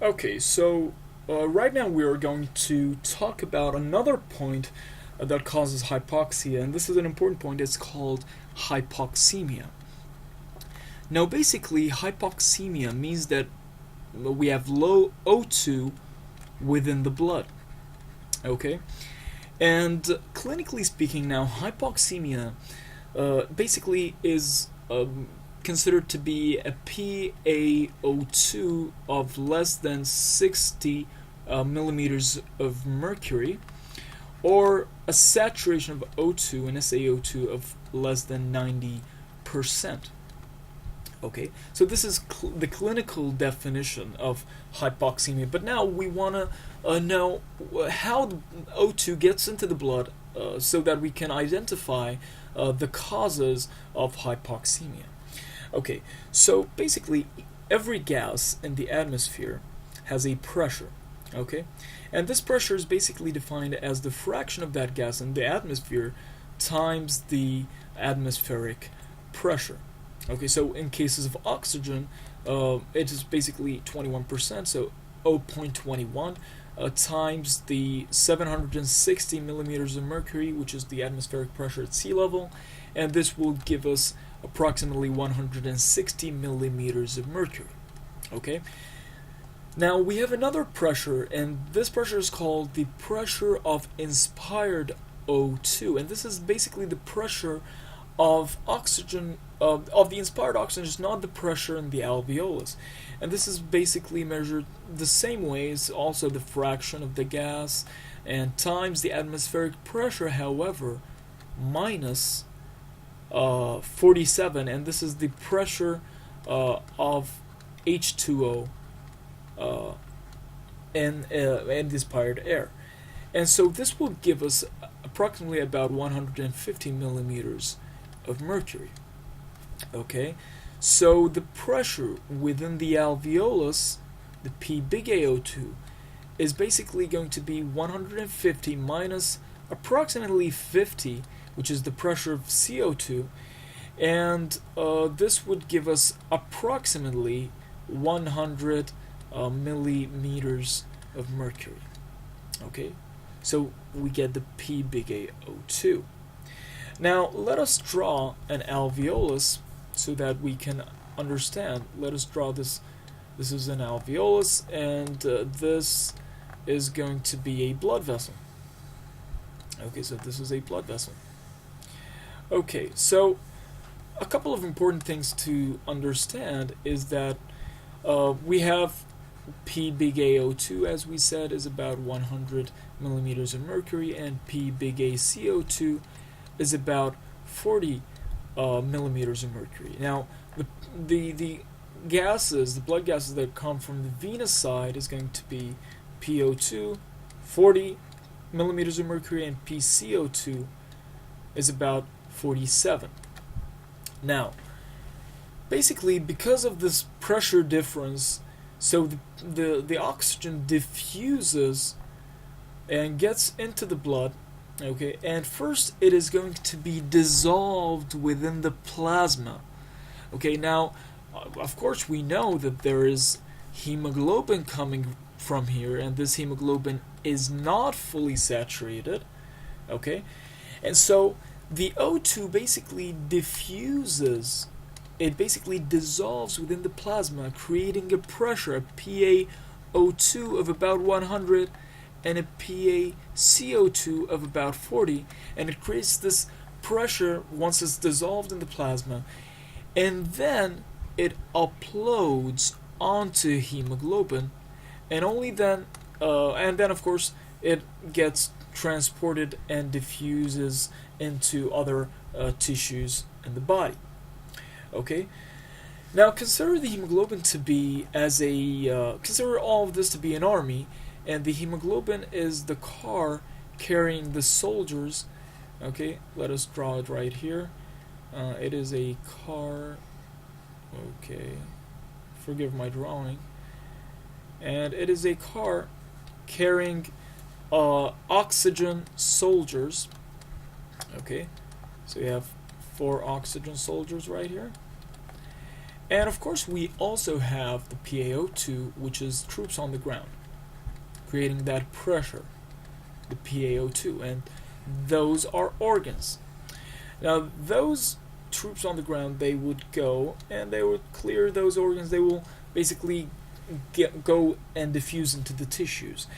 Okay, so right now we are going to talk about another point that causes hypoxia, and this is an important point. It's called hypoxemia. Now, basically, hypoxemia means that we have low O2 within the blood. Okay, and clinically speaking, now hypoxemia basically is considered to be a PaO2 of less than 60 millimeters of mercury, or a saturation of O2 and SaO2 of less than 90%. Okay, so this is the clinical definition of hypoxemia. But now we want to know how the O2 gets into the blood so that we can identify the causes of hypoxemia. Okay, so basically, every gas in the atmosphere has a pressure. Okay, and this pressure is basically defined as the fraction of that gas in the atmosphere times the atmospheric pressure. Okay, so in cases of oxygen, it is basically 21%, so 0.21 times the 760 millimeters of mercury, which is the atmospheric pressure at sea level, and this will give us approximately 160 millimeters of mercury. Okay, now we have another pressure, and this pressure is called the pressure of inspired O2, and this is basically the pressure of oxygen, of the inspired oxygen, is not the pressure in the alveolus. And this is basically measured the same way as also the fraction of the gas and times the atmospheric pressure, however, minus 47, and this is the pressure of H2O and inspired air. And so this will give us approximately about 150 millimeters of mercury. Okay, so the pressure within the alveolus, the P big AO2, is basically going to be 150 minus approximately 50, which is the pressure of CO2, and this would give us approximately 100 millimeters of mercury. Okay, so we get the P big AO2. Now let us draw an alveolus so that we can understand. Let us draw this. This is an alveolus, and this is going to be a blood vessel. Okay, so this is a blood vessel. Okay, so a couple of important things to understand is that we have P big AO2, as we said, is about 100 millimeters of mercury, and P big ACO2 is about 40 millimeters of mercury. Now, the gases, the blood gases that come from the venous side, is going to be PO2, 40 millimeters of mercury, and PCO2 is about 47. Now, basically, because of this pressure difference, so the oxygen diffuses and gets into the blood. Okay, and first it is going to be dissolved within the plasma. Okay, now, of course, we know that there is hemoglobin coming from here, and this hemoglobin is not fully saturated. Okay, and so the O2 basically diffuses, it basically dissolves within the plasma, creating a pressure, a PaO2 of about 100 and a PaCO2 of about 40, and it creates this pressure once it's dissolved in the plasma, and then it uploads onto hemoglobin, and only then, and then of course it gets transported and diffuses into other tissues in the body. Okay, now consider the hemoglobin to be as a consider all of this to be an army, and the hemoglobin is the car carrying the soldiers. Okay, let us draw it right here. It is a car. Okay, forgive my drawing. And it is a car carrying oxygen soldiers. Okay, so you have 4 oxygen soldiers right here. And of course we also have the PaO2, which is troops on the ground, creating that pressure, the PaO2, and those are organs. Now those troops on the ground, they would go and they would clear those organs. They will basically go and diffuse into the tissues,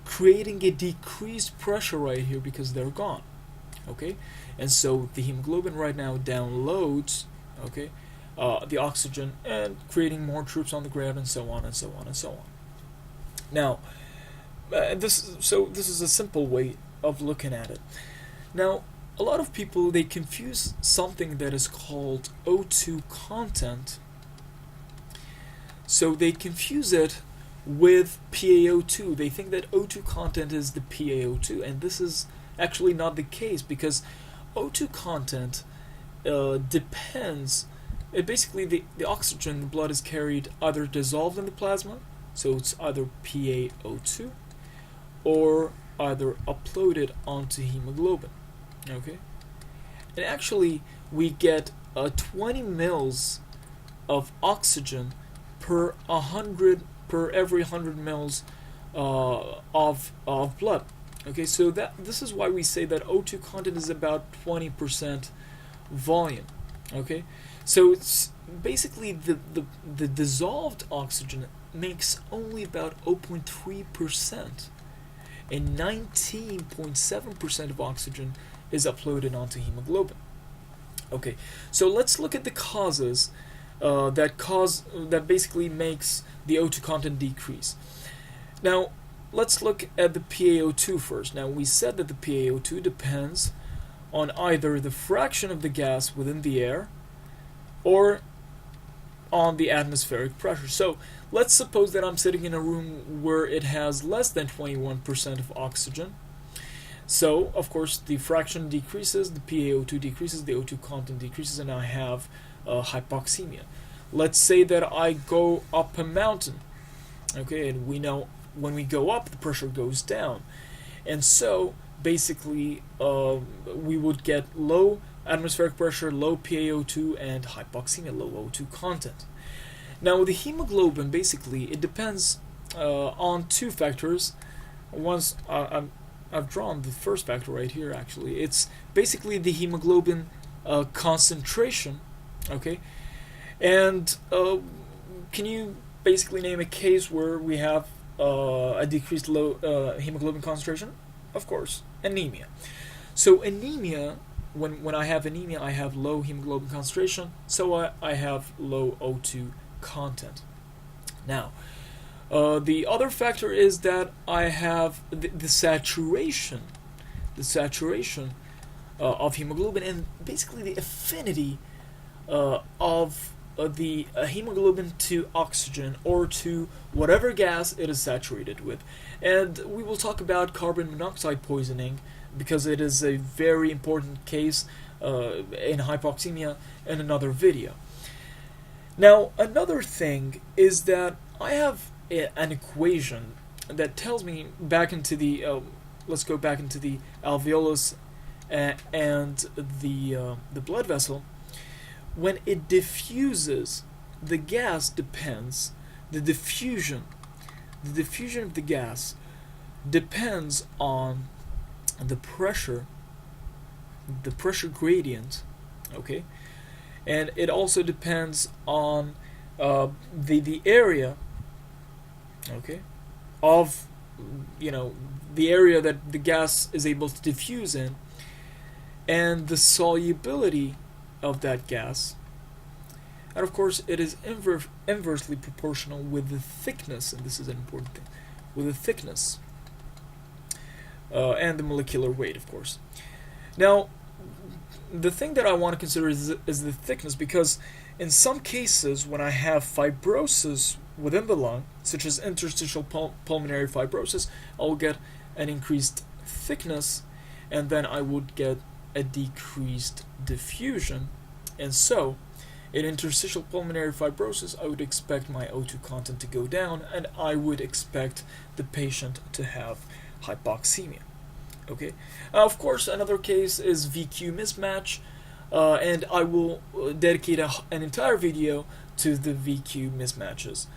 creating a decreased pressure right here because they're gone. Okay, and so the hemoglobin right now downloads, okay, the oxygen and creating more troops on the ground, and so on and so on and so on. Now, this is a simple way of looking at it. Now, a lot of people, they confuse something that is called O2 content. So they confuse it with PaO2. They think that O2 content is the PaO2, and this is actually not the case, because O2 content depends. Basically, the oxygen in the blood is carried either dissolved in the plasma, so it's either PaO2, or either uploaded onto hemoglobin. Okay, and actually we get 20 mils of oxygen per every 100 mils of blood. Okay, so this is why we say that O2 content is about 20% volume. Okay, so it's basically the dissolved oxygen makes only about 0.3%, and 19.7% of oxygen is uploaded onto hemoglobin. Okay, so let's look at the causes that basically makes the O2 content decrease. Now, let's look at the PaO2 first. Now, we said that the PaO2 depends on either the fraction of the gas within the air or on the atmospheric pressure. So let's suppose that I'm sitting in a room where it has less than 21% of oxygen. So, of course, the fraction decreases, the PaO2 decreases, the O2 content decreases, and I have hypoxemia. Let's say that I go up a mountain, okay, and we know when we go up, the pressure goes down. And so, basically, we would get low atmospheric pressure, low PaO2, and hypoxemia, low O2 content. Now, the hemoglobin, basically, it depends on two factors. Once I've drawn the first factor right here, actually. It's basically the hemoglobin concentration, okay? And can you basically name a case where we have a decreased low hemoglobin concentration? Of course, anemia. So anemia, when I have anemia, I have low hemoglobin concentration, so I have low O2 content. Now, the other factor is that I have the saturation of hemoglobin, and basically the affinity of the hemoglobin to oxygen or to whatever gas it is saturated with. And we will talk about carbon monoxide poisoning because it is a very important case in hypoxemia in another video. Now, another thing is that I have an equation that tells me back into the let's go back into the alveolus and the blood vessel. When it diffuses, the gas depends. The diffusion of the gas depends on the pressure gradient, okay, and it also depends on the area, okay, of the area that the gas is able to diffuse in, and the solubility of that gas. And of course it is inversely proportional with the thickness, and this is an important thing, with the thickness and the molecular weight, of course. Now, the thing that I want to consider is the thickness, because in some cases when I have fibrosis within the lung, such as interstitial pulmonary fibrosis, I will get an increased thickness, and then I would get a decreased diffusion. And so, in interstitial pulmonary fibrosis, I would expect my O2 content to go down, and I would expect the patient to have hypoxemia. Okay. Of course, another case is VQ mismatch, and I will dedicate an entire video to the VQ mismatches.